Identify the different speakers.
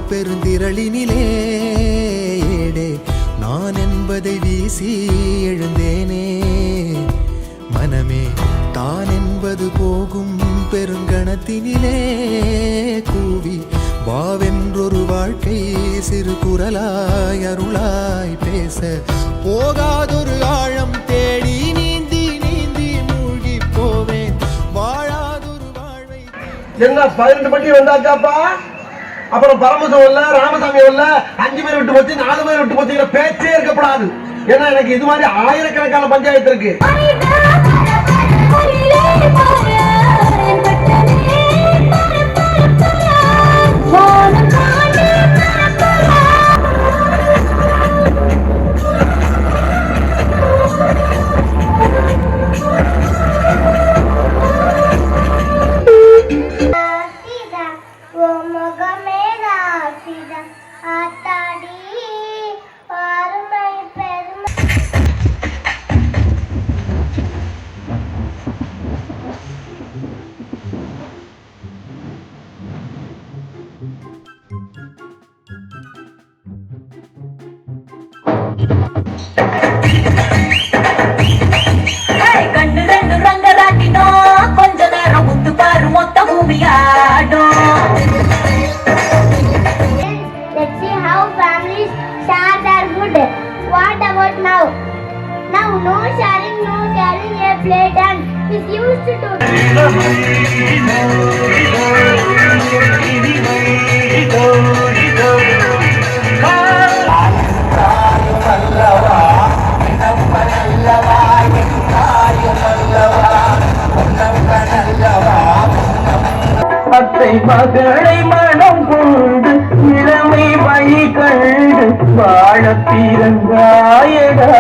Speaker 1: பெருந்திரளினிலே ஏடே நான் என்பதை வீசி எழுந்தேனே. மனமே தான் என்பது போகும் பெருங்கணத்தினிலே கூவி வாவென்றொரு வாழ்க்கை சிறு குரலாய் அருளாய் பேச போகாதொரு ஆழம் தேடி நீந்தி நீந்தி மூழ்கி போவேன் வாழாதொரு வாழ்வை.
Speaker 2: என்ன 12 மணி வந்தாச்சாப்பா? அப்புறம் பரமசம் இல்ல, ராமசாமி இல்ல, 5 பேர் விட்டு போச்சு, 4 பேர் விட்டு போச்சுங்கிற பேச்சே இருக்கப்படாது. ஏன்னா எனக்கு இது மாதிரி ஆயிரக்கணக்கான பஞ்சாயத்து இருக்கு.
Speaker 3: கண்டு ரெண்டு ரங்கராட்டினோ கொஞ்ச நேரம் முத்து பாரு மொத்த பூமியாடும்.
Speaker 4: Let's see how families share their food. What about now? Now no sharing, no carrying, a plate and is used to
Speaker 5: அத்தை மகளை மனம் கொண்டு இளமை வழி கண்டு வாழ பிறந்தாயடா.